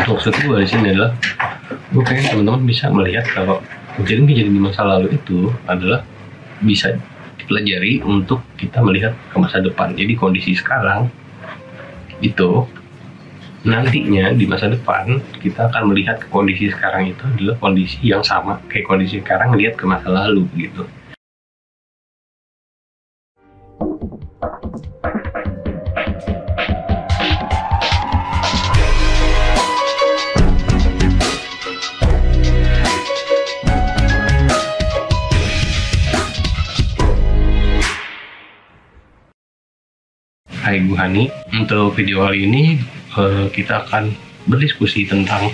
Maksud gue di sini adalah gue pengen teman-teman bisa melihat kalau kejadian-kejadian di masa lalu itu adalah bisa dipelajari untuk kita melihat ke masa depan. Jadi kondisi sekarang itu nantinya di masa depan kita akan melihat ke kondisi sekarang itu adalah kondisi yang sama kayak kondisi sekarang lihat ke masa lalu gitu. Hai, gue Hani. Untuk video kali ini kita akan berdiskusi tentang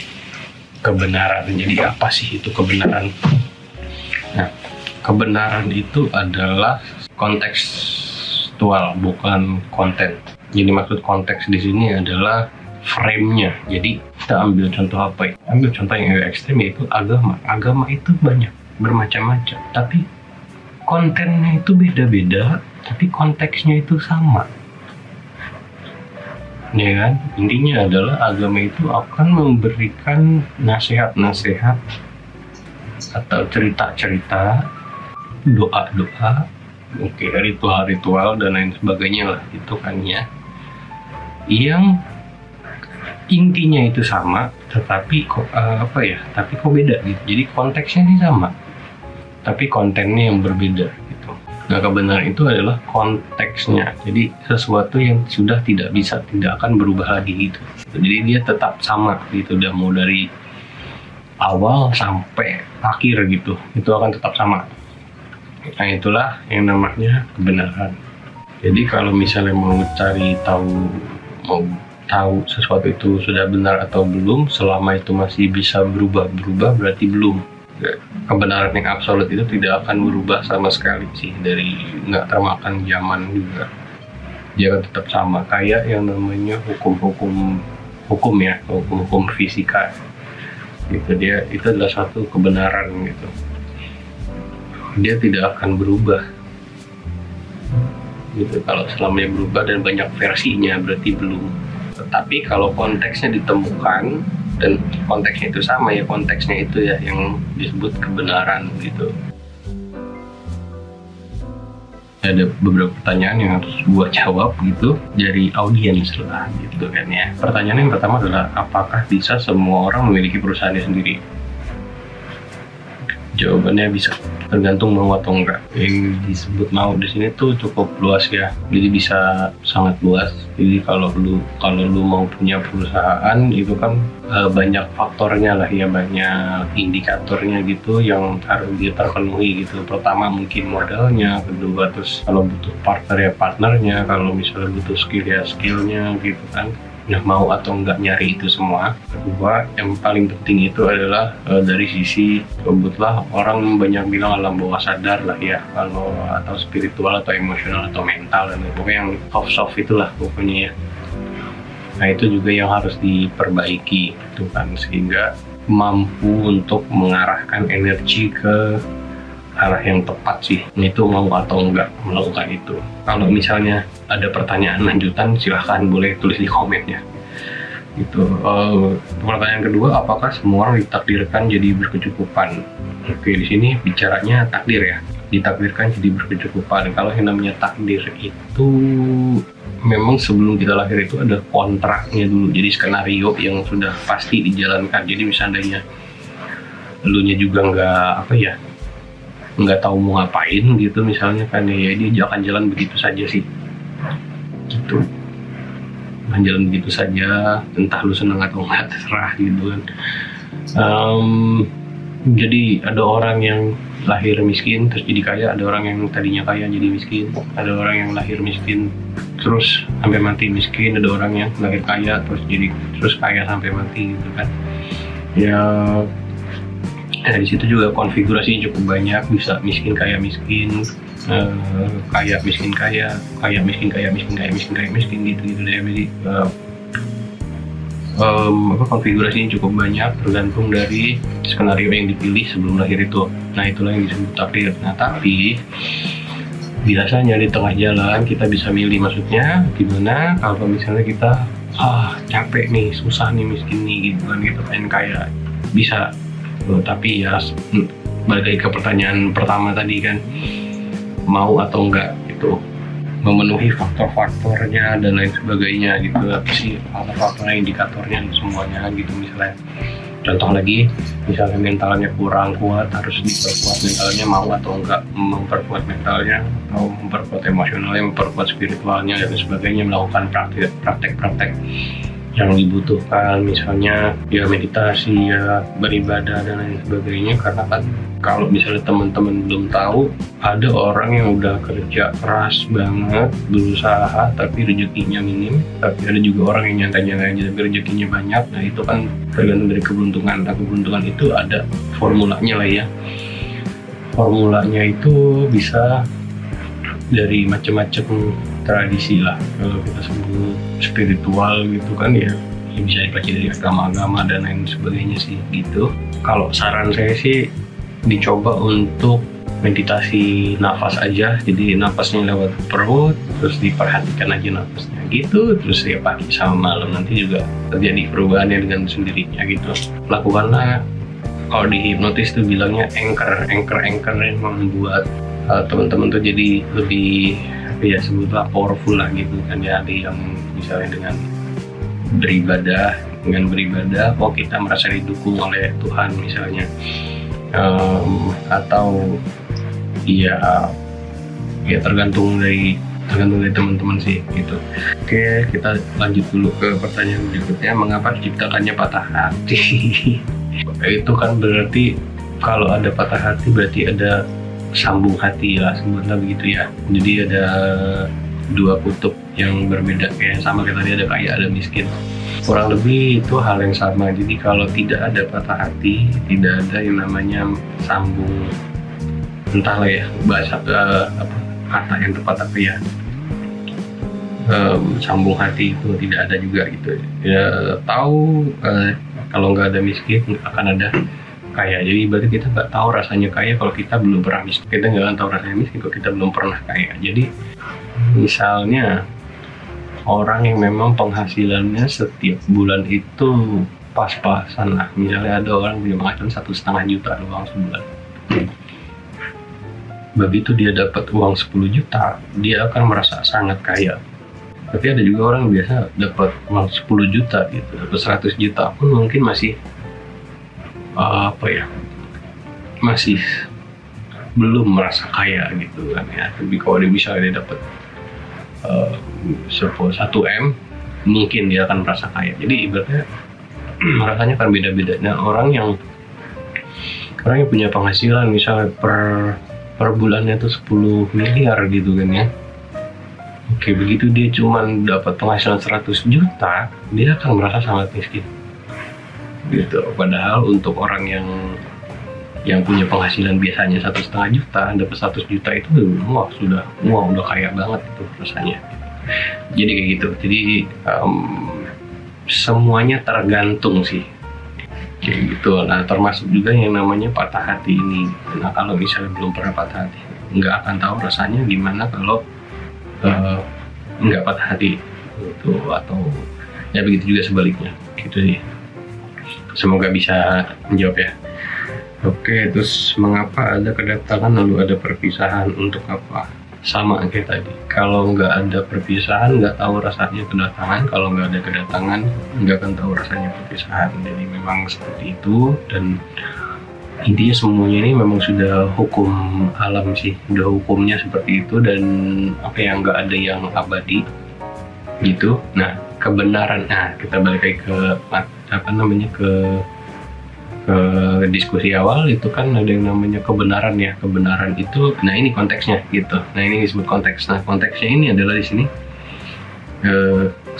kebenaran. Jadi apa sih itu kebenaran? Nah, kebenaran itu adalah kontekstual, bukan konten. Jadi maksud konteks di sini adalah frame-nya. Jadi kita ambil contoh apa ya? Ambil contoh yang ekstrim, yaitu agama. Agama itu banyak, bermacam-macam. Tapi kontennya itu beda-beda, tapi konteksnya itu sama. Ya kan, intinya adalah agama itu akan memberikan nasihat-nasihat atau cerita-cerita, doa-doa, ritual-ritual dan lain sebagainya lah, itu kan ya, yang intinya itu sama, tetapi kok tapi kok beda gitu. Jadi konteksnya ini sama, tapi kontennya yang berbeda gitu. Nah, kebenaran itu adalah konteksnya. Jadi sesuatu yang sudah tidak akan berubah lagi gitu. Jadi dia tetap sama gitu, udah mau dari awal sampai akhir gitu, itu akan tetap sama. Nah, itulah yang namanya kebenaran. Jadi kalau misalnya mau tahu sesuatu itu sudah benar atau belum, selama itu masih bisa berubah berarti belum. Kebenaran yang absolut itu tidak akan berubah sama sekali sih, dari nggak termakan zaman juga, dia akan tetap sama. Kayak yang namanya hukum fisika gitu, dia itu adalah satu kebenaran gitu, dia tidak akan berubah gitu. Kalau selamanya berubah dan banyak versinya berarti belum. Tetapi kalau konteksnya ditemukan dan konteksnya itu sama, ya konteksnya itu ya yang disebut kebenaran gitu. Ada beberapa pertanyaan yang harus gua jawab gitu dari audiens lah gitu kan ya. Pertanyaan yang pertama adalah, apakah bisa semua orang memiliki perusahaannya sendiri? Jawabannya bisa, tergantung mau atau enggak. Yang disebut mau di sini tuh cukup luas ya, jadi bisa sangat luas. Jadi kalau lu mau punya perusahaan itu kan banyak faktornya lah ya, banyak indikatornya gitu yang harus dia terpenuhi gitu. Pertama mungkin modalnya, kedua terus kalau butuh partner ya partnernya, kalau misalnya butuh skill ya skillnya gitu kan. Nah, mau atau enggak nyari itu semua. Kedua, yang paling penting itu adalah dari sisi, sebutlah orang banyak bilang alam bawah sadar lah ya, kalau atau spiritual atau emosional atau mental, dan pokoknya yang soft itulah pokoknya ya. Nah, itu juga yang harus diperbaiki gitu kan, sehingga mampu untuk mengarahkan energi ke arah yang tepat sih. Itu mau atau enggak melakukan itu. Kalau misalnya ada pertanyaan lanjutan, silahkan boleh tulis di komen ya gitu. Pertanyaan kedua, apakah semua orang ditakdirkan jadi berkecukupan? Oke, di sini bicaranya takdir ya, ditakdirkan jadi berkecukupan. Kalau yang namanya takdir itu memang sebelum kita lahir itu ada kontraknya dulu, jadi skenario yang sudah pasti dijalankan. Jadi misalnya elunya juga nggak tahu mau ngapain gitu misalnya kan ya, dia akan jalan begitu saja sih gitu, akan jalan begitu saja, entah lu senang atau nggak terserah gitu kan. Jadi ada orang yang lahir miskin terus jadi kaya, ada orang yang tadinya kaya jadi miskin, ada orang yang lahir miskin terus sampai mati miskin, ada orang yang lahir kaya terus kaya sampai mati gitu kan ya. Nah, di situ juga konfigurasinya cukup banyak, bisa miskin kaya miskin, kaya miskin kaya, kaya miskin kaya miskin, kaya miskin kaya miskin gitu deh. Jadi konfigurasinya cukup banyak, tergantung dari skenario yang dipilih sebelum lahir itu. Nah, itulah yang disebut takdir. Nah, tapi biasanya di tengah jalan kita bisa milih, maksudnya gimana kalau misalnya kita capek nih, susah nih, miskin nih gitu kan, gitu pengen kaya, bisa. Tapi ya balik lagi ke pertanyaan pertama tadi kan, mau atau enggak gitu, memenuhi faktor-faktornya dan lain sebagainya gitu. Apa sih faktor-faktornya, indikatornya semuanya gitu. Misalnya contoh lagi, misalnya mentalnya kurang kuat, harus diperkuat mentalnya, mau atau enggak memperkuat mentalnya, atau memperkuat emosionalnya, memperkuat spiritualnya dan sebagainya, melakukan praktek-praktek yang dibutuhkan, misalnya ya meditasi, ya beribadah dan lain sebagainya. Karena kan kalau misalnya teman-teman belum tahu, ada orang yang udah kerja keras banget, berusaha tapi rezekinya minim, tapi ada juga orang yang nyantai-nyantai aja tapi rezekinya banyak. Nah itu kan tergantung dari keberuntungan. Nah keberuntungan itu ada formulanya lah ya. Formulanya itu bisa dari macam-macam tradisi lah, kalau kita sebut spiritual gitu kan ya bisa dibaca dari agama-agama dan lain sebagainya sih gitu. Kalau saran saya sih dicoba untuk meditasi nafas aja, jadi nafasnya lewat perut, terus diperhatikan aja nafasnya gitu, terus ya pagi sama malam nanti juga terjadi perubahannya dengan sendirinya gitu. Lakukanlah, kalau di hipnotis tuh bilangnya anchor yang membuat teman-teman tuh jadi lebih ya sebutlah powerful lah gitu kan ya. Ada yang misalnya dengan beribadah, kita merasa didukung oleh Tuhan misalnya, atau ya tergantung dari teman-teman sih gitu. Oke, kita lanjut dulu ke pertanyaan berikutnya, mengapa diciptakannya patah hati? Itu kan berarti kalau ada patah hati berarti ada sambung hati lah, sebutlah begitu ya. Jadi ada dua kutub yang berbeda, kayak sama kayak tadi ada kaya ada miskin, kurang lebih itu hal yang sama. Jadi kalau tidak ada patah hati, tidak ada yang namanya sambung, entahlah ya bahasa kata yang tepat apa ya, sambung hati itu tidak ada juga gitu ya. Tahu kalau nggak ada miskin akan ada kaya. Jadi berarti kita nggak tahu rasanya kaya kalau kita belum pernah miskin. Kita nggak akan tahu rasanya miskin kalau kita belum pernah kaya. Jadi misalnya orang yang memang penghasilannya setiap bulan itu pas-pasan lah, misalnya ada orang punya penghasilan 1,5 juta doang sebulan, begitu dia dapat uang 10 juta dia akan merasa sangat kaya. Tapi ada juga orang biasa dapat uang 10 juta gitu, dapat 100 juta pun mungkin masih masih belum merasa kaya gitu kan ya. Tapi kalau dia bisa dia dapat 1 M, mungkin dia akan merasa kaya. Jadi ibaratnya rasanya kan beda-beda. Nah orang yang punya penghasilan misalnya per bulannya tuh 10 miliar gitu kan ya. Oke, begitu dia cuman dapat penghasilan 100 juta, dia akan merasa sangat miskin gitu. Padahal untuk orang yang punya penghasilan biasanya 1,5 juta, dapat 100 juta itu udah kaya banget itu rasanya. Jadi kayak gitu. Jadi semuanya tergantung sih kayak gitu. Nah termasuk juga yang namanya patah hati ini. Nah kalau misalnya belum pernah patah hati, nggak akan tahu rasanya gimana kalau nggak patah hati gitu, atau ya begitu juga sebaliknya gitu sih. Semoga bisa menjawab ya. Oke, terus mengapa ada kedatangan lalu ada perpisahan, untuk apa? Sama kayak tadi, kalau nggak ada perpisahan nggak tahu rasanya kedatangan, kalau nggak ada kedatangan nggak akan tahu rasanya perpisahan. Jadi memang seperti itu, dan intinya semuanya ini memang sudah hukum alam sih, udah hukumnya seperti itu, dan nggak ada yang abadi gitu. Nah kebenaran, kita balik lagi ke ke diskusi awal itu kan ada yang namanya kebenaran ya. Kebenaran itu, nah ini konteksnya gitu. Nah ini disebut konteks. Nah konteksnya ini adalah di sini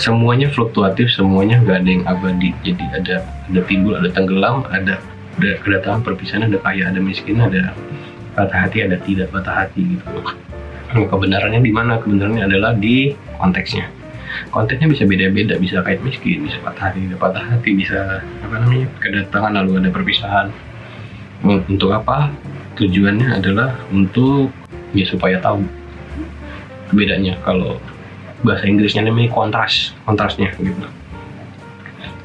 semuanya fluktuatif, semuanya nggak ada yang abadi. Jadi ada timbul, ada tenggelam, ada kedatangan, perpisahan, ada kaya, ada miskin, ada patah hati, ada tidak patah hati gitu. Nah, kebenarannya di mana? Kebenarannya adalah di konteksnya. Konteksnya bisa beda-beda, bisa kaya miskin, bisa patah hati, tidak patah hati, bisa kedatangan lalu ada perpisahan. Untuk apa? Tujuannya adalah untuk supaya tahu bedanya. Kalau bahasa Inggrisnya namanya kontrasnya gitu.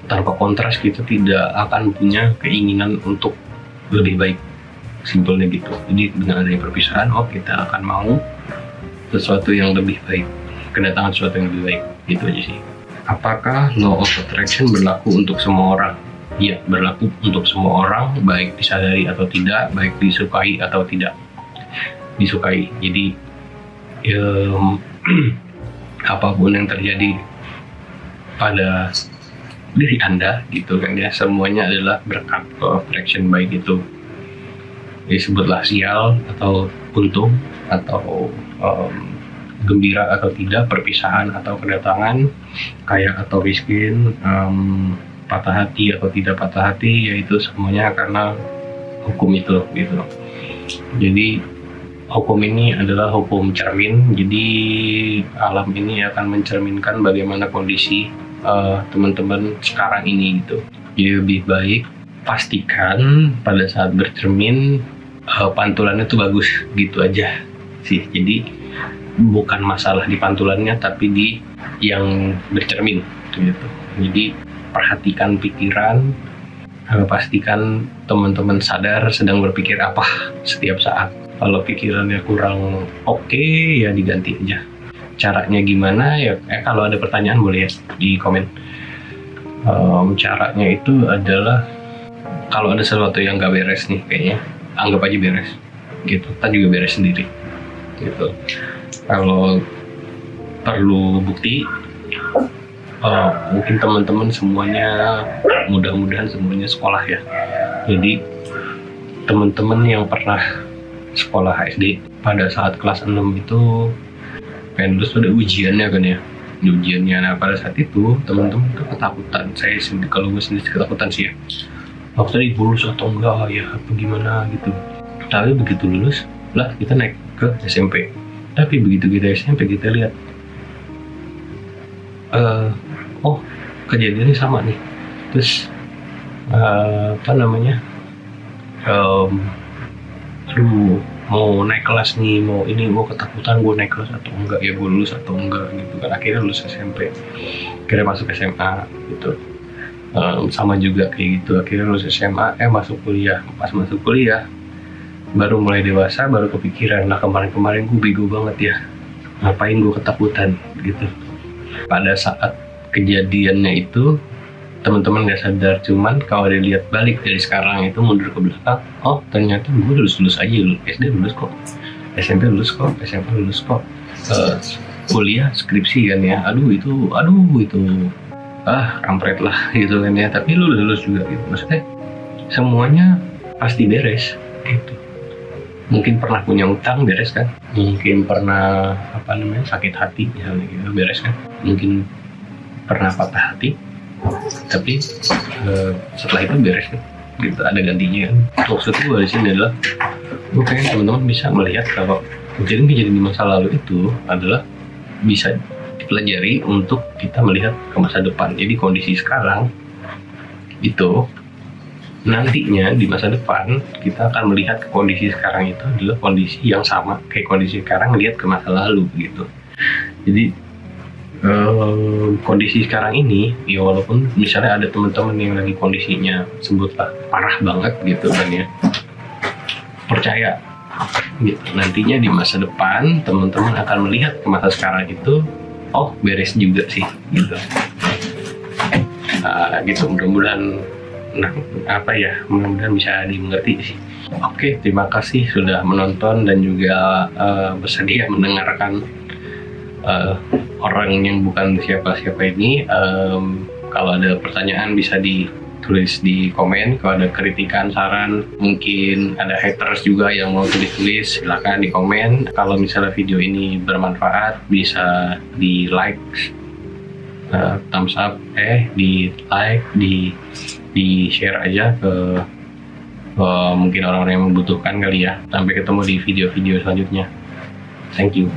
tanpa kontras kita tidak akan punya keinginan untuk lebih baik, simpelnya gitu. Jadi dengan adanya perpisahan, kita akan mau sesuatu yang lebih baik, kedatangan sesuatu yang lebih baik, gitu aja sih. Apakah law of attraction berlaku untuk semua orang? Iya, berlaku untuk semua orang, baik disadari atau tidak, baik disukai atau tidak disukai. Jadi apapun yang terjadi pada diri Anda gitu kan ya, semuanya adalah berkat law of attraction, baik itu disebutlah sial atau untung, atau gembira atau tidak, perpisahan atau kedatangan, kaya atau miskin, patah hati atau tidak patah hati, yaitu semuanya karena hukum itu gitu. Jadi hukum ini adalah hukum cermin, jadi alam ini akan mencerminkan bagaimana kondisi teman-teman sekarang ini gitu. Jadi lebih baik pastikan pada saat bercermin pantulannya tuh bagus, gitu aja sih. Jadi bukan masalah di pantulannya, tapi di yang bercermin gitu. Jadi perhatikan pikiran, pastikan teman-teman sadar sedang berpikir apa setiap saat. Kalau pikirannya kurang oke, ya diganti aja. Caranya gimana ya? Kalau ada pertanyaan boleh ya di komen. Caranya itu adalah kalau ada sesuatu yang gak beres nih kayaknya, anggap aja beres gitu, kita juga beres sendiri gitu. Kalau perlu bukti, mungkin teman-teman semuanya, mudah-mudahan semuanya sekolah ya. Jadi teman-teman yang pernah sekolah SD pada saat kelas 6 itu pengen lulus, ada ujiannya kan ya, ujiannya. Nah pada saat itu teman-teman tuh ketakutan. Saya sendiri, kalau gue sendiri ketakutan sih ya, aku tadi lulus atau enggak ya, apa gimana gitu. Tapi begitu lulus lah kita naik ke SMP. Tapi begitu kita SMP kita lihat, kejadiannya sama nih. Terus aduh, mau naik kelas nih, mau ketakutan gue naik kelas atau enggak ya, gue lulus atau enggak gitu kan. Akhirnya lulus SMP, akhirnya masuk SMA gitu. Sama juga kayak gitu, akhirnya lulus SMA, masuk kuliah. Pas masuk kuliah baru mulai dewasa, baru kepikiran, lah kemarin-kemarin gue bego banget ya, ngapain gue ketakutan gitu. Pada saat kejadiannya itu teman-teman gak sadar, cuman kalau dilihat balik dari sekarang itu mundur ke belakang, ternyata gue lulus aja, SD lulus kok, SMP lulus kok, SMA lulus kok, kuliah skripsi kan ya, aduh itu kampret lah gitu kan ya. Tapi lu lulus juga gitu, maksudnya semuanya pasti beres gitu. Mungkin pernah punya utang, beres kan, mungkin pernah sakit hati misalnya gitu, beres kan, mungkin pernah patah hati, tapi setelah itu beres kan gitu, ada gantinya kan. Maksud gue di sini adalah kayaknya teman-teman bisa melihat kalau kejadian di masa lalu itu adalah bisa dipelajari untuk kita melihat ke masa depan. Jadi kondisi sekarang itu nantinya di masa depan kita akan melihat ke kondisi sekarang itu adalah kondisi yang sama kayak kondisi sekarang, lihat ke masa lalu gitu. Jadi kondisi sekarang ini ya, walaupun misalnya ada teman-teman yang lagi kondisinya sebutlah parah banget gitu kan ya, percaya gitu, nantinya di masa depan teman-teman akan melihat ke masa sekarang itu, beres juga sih gitu. Gitu, mudah-mudahan mudah-mudahan bisa dimengerti sih. Oke, terima kasih sudah menonton dan juga bersedia mendengarkan orang yang bukan siapa-siapa ini. Kalau ada pertanyaan bisa ditulis di komen. Kalau ada kritikan, saran, mungkin ada haters juga yang mau tulis, silahkan di komen. Kalau misalnya video ini bermanfaat, bisa di like, thumbs up, di like, di share aja ke mungkin orang-orang yang membutuhkan kali ya. Sampai ketemu di video-video selanjutnya. Thank you.